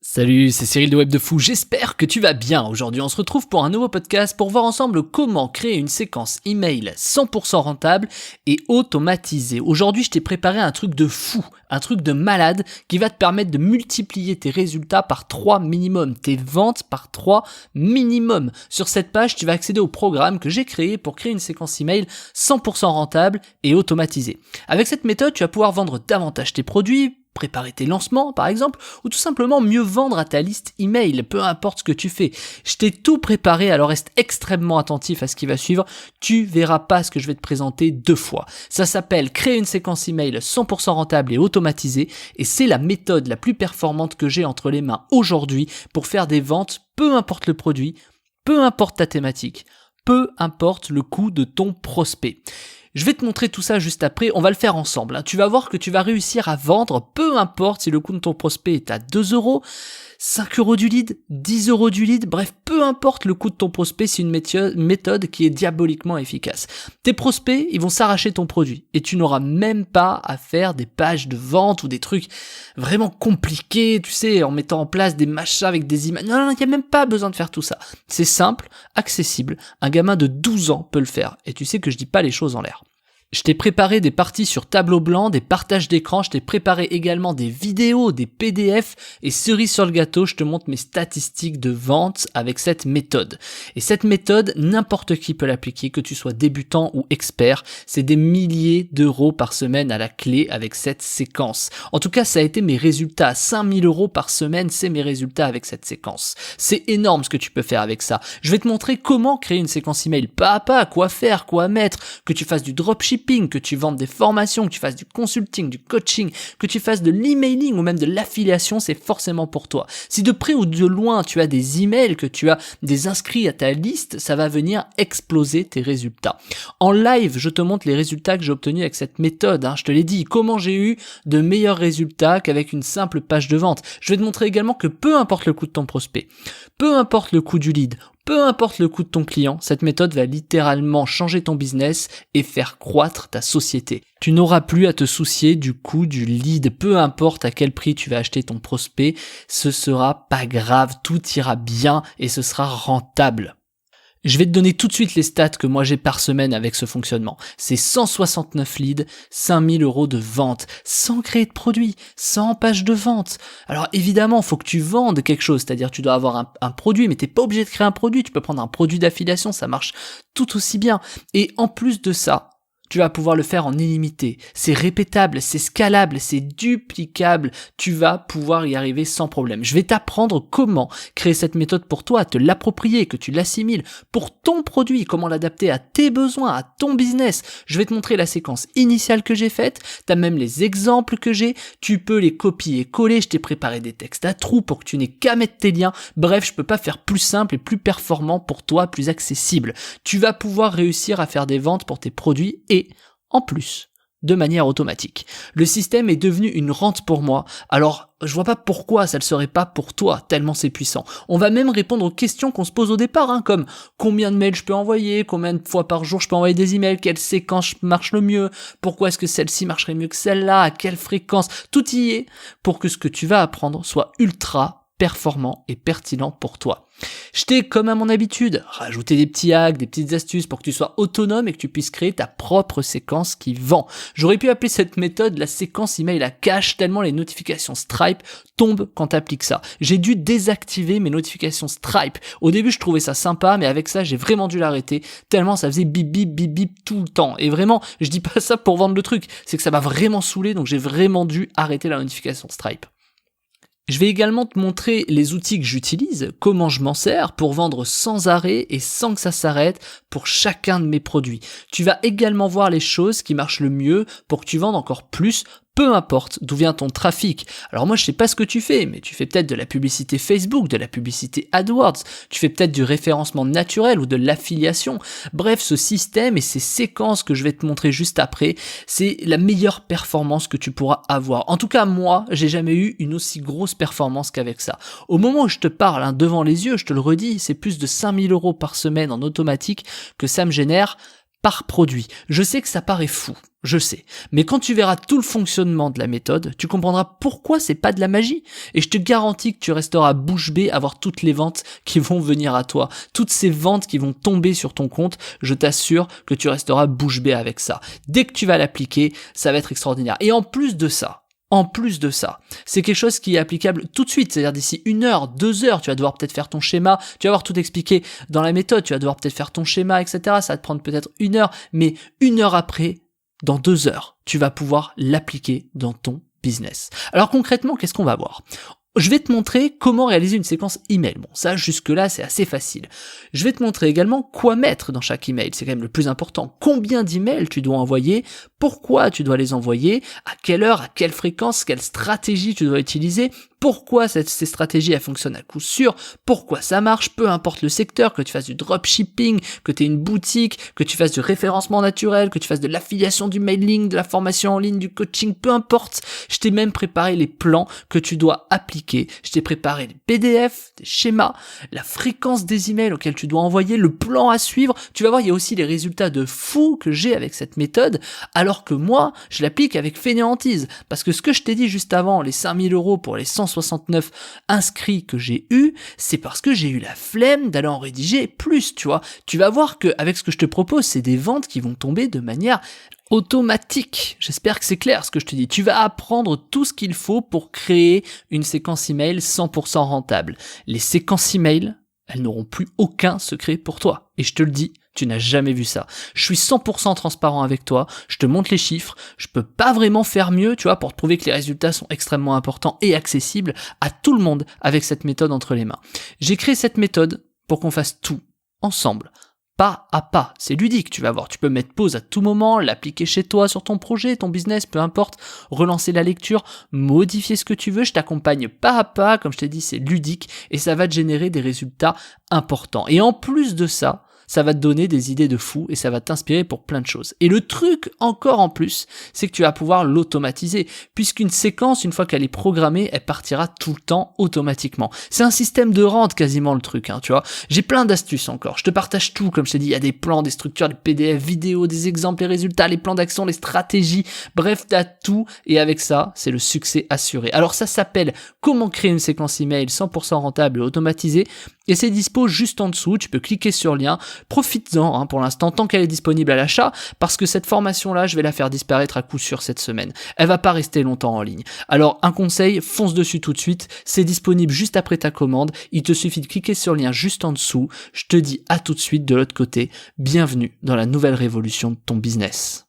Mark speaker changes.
Speaker 1: Salut, c'est Cyril de Web de Fou, j'espère que tu vas bien. Aujourd'hui on se retrouve pour un nouveau podcast pour voir ensemble comment créer une séquence email 100% rentable et automatisée. Aujourd'hui je t'ai préparé un truc de fou, un truc de malade qui va te permettre de multiplier tes résultats par 3 minimum, tes ventes par 3 minimum. Sur cette page tu vas accéder au programme que j'ai créé pour créer une séquence email 100% rentable et automatisée. Avec cette méthode tu vas pouvoir vendre davantage tes produits, préparer tes lancements par exemple, ou tout simplement mieux vendre à ta liste email, peu importe ce que tu fais. Je t'ai tout préparé, alors reste extrêmement attentif à ce qui va suivre, tu verras pas ce que je vais te présenter deux fois. Ça s'appelle créer une séquence email 100% rentable et automatisée, et c'est la méthode la plus performante que j'ai entre les mains aujourd'hui pour faire des ventes, peu importe le produit, peu importe ta thématique, peu importe le coût de ton prospect. Je vais te montrer tout ça juste après, on va le faire ensemble. Tu vas voir que tu vas réussir à vendre, peu importe si le coût de ton prospect est à 2 euros, 5 euros du lead, 10 euros du lead, bref, peu importe le coût de ton prospect, c'est une méthode qui est diaboliquement efficace. Tes prospects, ils vont s'arracher ton produit et tu n'auras même pas à faire des pages de vente ou des trucs vraiment compliqués, tu sais, en mettant en place des machins avec des images. Non, il n'y a même pas besoin de faire tout ça. C'est simple, accessible, un gamin de 12 ans peut le faire et tu sais que je dis pas les choses en l'air. Je t'ai préparé des parties sur tableau blanc, des partages d'écran, je t'ai préparé également des vidéos, des PDF et cerise sur le gâteau, je te montre mes statistiques de vente avec cette méthode. Et cette méthode, n'importe qui peut l'appliquer, que tu sois débutant ou expert, c'est des milliers d'euros par semaine à la clé avec cette séquence. En tout cas, ça a été mes résultats, 5000 euros par semaine, c'est mes résultats avec cette séquence. C'est énorme ce que tu peux faire avec ça. Je vais te montrer comment créer une séquence email pas à pas, quoi faire, quoi mettre, que tu fasses du dropshipping, que tu vendes des formations, que tu fasses du consulting, du coaching, que tu fasses de l'emailing ou même de l'affiliation, c'est forcément pour toi. Si de près ou de loin tu as des emails, que tu as des inscrits à ta liste, ça va venir exploser tes résultats. En live, je te montre les résultats que j'ai obtenus avec cette méthode. Je te l'ai dit, comment j'ai eu de meilleurs résultats qu'avec une simple page de vente. Je vais te montrer également que peu importe le coût de ton prospect, peu importe le coût du lead, peu importe le coût de ton client, cette méthode va littéralement changer ton business et faire croître ta société. Tu n'auras plus à te soucier du coût du lead, peu importe à quel prix tu vas acheter ton prospect, ce sera pas grave, tout ira bien et ce sera rentable. Je vais te donner tout de suite les stats que moi j'ai par semaine avec ce fonctionnement. C'est 169 leads, 5000 euros de vente, sans créer de produit, sans page de vente. Alors évidemment, il faut que tu vendes quelque chose, c'est-à-dire tu dois avoir un produit, mais t'es pas obligé de créer un produit, tu peux prendre un produit d'affiliation, ça marche tout aussi bien. Et en plus de ça, tu vas pouvoir le faire en illimité. C'est répétable, c'est scalable, c'est duplicable. Tu vas pouvoir y arriver sans problème. Je vais t'apprendre comment créer cette méthode pour toi, te l'approprier, que tu l'assimiles pour ton produit, comment l'adapter à tes besoins, à ton business. Je vais te montrer la séquence initiale que j'ai faite. T'as même les exemples que j'ai. Tu peux les copier et coller. Je t'ai préparé des textes à trous pour que tu n'aies qu'à mettre tes liens. Bref, je peux pas faire plus simple et plus performant pour toi, plus accessible. Tu vas pouvoir réussir à faire des ventes pour tes produits et en plus, de manière automatique. Le système est devenu une rente pour moi, alors je vois pas pourquoi ça le serait pas pour toi, tellement c'est puissant. On va même répondre aux questions qu'on se pose au départ, comme combien de mails je peux envoyer, combien de fois par jour je peux envoyer des emails, quelle séquence marche le mieux, pourquoi est-ce que celle-ci marcherait mieux que celle-là, à quelle fréquence, tout y est pour que ce que tu vas apprendre soit ultra performant et pertinent pour toi. Je t'ai, comme à mon habitude, rajouté des petits hacks, des petites astuces pour que tu sois autonome et que tu puisses créer ta propre séquence qui vend. J'aurais pu appeler cette méthode la séquence email à cash tellement les notifications Stripe tombent quand tu appliques ça. J'ai dû désactiver mes notifications Stripe. Au début, je trouvais ça sympa, mais avec ça, j'ai vraiment dû l'arrêter tellement ça faisait bip bip bip bip tout le temps. Et vraiment, je dis pas ça pour vendre le truc, c'est que ça m'a vraiment saoulé, donc j'ai vraiment dû arrêter la notification Stripe. Je vais également te montrer les outils que j'utilise, comment je m'en sers pour vendre sans arrêt et sans que ça s'arrête pour chacun de mes produits. Tu vas également voir les choses qui marchent le mieux pour que tu vendes encore plus, peu importe d'où vient ton trafic. Alors moi je sais pas ce que tu fais, mais tu fais peut-être de la publicité Facebook, de la publicité AdWords, tu fais peut-être du référencement naturel ou de l'affiliation. Bref, ce système et ces séquences que je vais te montrer juste après, c'est la meilleure performance que tu pourras avoir. En tout cas moi, j'ai jamais eu une aussi grosse performance qu'avec ça. Au moment où je te parle, devant les yeux, je te le redis, c'est plus de 5000 euros par semaine en automatique que ça me génère par produit. Je sais que ça paraît fou. Je sais. Mais quand tu verras tout le fonctionnement de la méthode, tu comprendras pourquoi c'est pas de la magie. Et je te garantis que tu resteras bouche bée à voir toutes les ventes qui vont venir à toi. Toutes ces ventes qui vont tomber sur ton compte, je t'assure que tu resteras bouche bée avec ça. Dès que tu vas l'appliquer, ça va être extraordinaire. Et en plus de ça, c'est quelque chose qui est applicable tout de suite, c'est-à-dire d'ici 1 heure, 2 heures, tu vas devoir peut-être faire ton schéma, tu vas avoir tout expliqué dans la méthode, tu vas devoir peut-être faire ton schéma, etc. Ça va te prendre peut-être 1 heure, mais 1 heure après, dans 2 heures, tu vas pouvoir l'appliquer dans ton business. Alors concrètement, qu'est-ce qu'on va voir ? Je vais te montrer comment réaliser une séquence email. Bon, ça, jusque-là, c'est assez facile. Je vais te montrer également quoi mettre dans chaque email. C'est quand même le plus important. Combien d'emails tu dois envoyer, pourquoi tu dois les envoyer, à quelle heure, à quelle fréquence, quelle stratégie tu dois utiliser, pourquoi ces stratégies elles fonctionnent à coup sûr, pourquoi ça marche, peu importe le secteur, que tu fasses du dropshipping, que tu aies une boutique, que tu fasses du référencement naturel, que tu fasses de l'affiliation, du mailing, de la formation en ligne, du coaching, peu importe. Je t'ai même préparé les plans que tu dois appliquer. Je t'ai préparé les PDF, des schémas, la fréquence des emails auxquels tu dois envoyer, le plan à suivre. Tu vas voir, il y a aussi les résultats de fou que j'ai avec cette méthode, alors que moi, je l'applique avec fainéantise. Parce que ce que je t'ai dit juste avant, les 5000 € pour les 169 inscrits que j'ai eu, c'est parce que j'ai eu la flemme d'aller en rédiger plus, tu vois. Tu vas voir qu'avec ce que je te propose, c'est des ventes qui vont tomber de manière automatique. J'espère que c'est clair ce que je te dis. Tu vas apprendre tout ce qu'il faut pour créer une séquence email 100% rentable. Les séquences email, elles n'auront plus aucun secret pour toi. Et je te le dis, tu n'as jamais vu ça. Je suis 100% transparent avec toi, je te montre les chiffres, je peux pas vraiment faire mieux, tu vois, pour te prouver que les résultats sont extrêmement importants et accessibles à tout le monde avec cette méthode entre les mains. J'ai créé cette méthode pour qu'on fasse tout ensemble. Pas à pas, c'est ludique, tu vas voir, tu peux mettre pause à tout moment, l'appliquer chez toi, sur ton projet, ton business, peu importe, relancer la lecture, modifier ce que tu veux, je t'accompagne pas à pas, comme je t'ai dit, c'est ludique, et ça va te générer des résultats importants. Et en plus de ça, ça va te donner des idées de fou et ça va t'inspirer pour plein de choses. Et le truc encore en plus, c'est que tu vas pouvoir l'automatiser, puisqu'une séquence, une fois qu'elle est programmée, elle partira tout le temps automatiquement. C'est un système de rente quasiment le truc, tu vois. J'ai plein d'astuces encore, je te partage tout, comme je t'ai dit, il y a des plans, des structures, des PDF, vidéos, des exemples, les résultats, les plans d'action, les stratégies, bref, t'as tout, et avec ça, c'est le succès assuré. Alors ça s'appelle Comment créer une séquence email 100% rentable et automatisée, et c'est dispo juste en dessous, tu peux cliquer sur le lien, profites-en pour l'instant tant qu'elle est disponible à l'achat, parce que cette formation-là, je vais la faire disparaître à coup sûr cette semaine. Elle va pas rester longtemps en ligne. Alors un conseil, fonce dessus tout de suite, c'est disponible juste après ta commande, il te suffit de cliquer sur le lien juste en dessous, je te dis à tout de suite de l'autre côté, bienvenue dans la nouvelle révolution de ton business.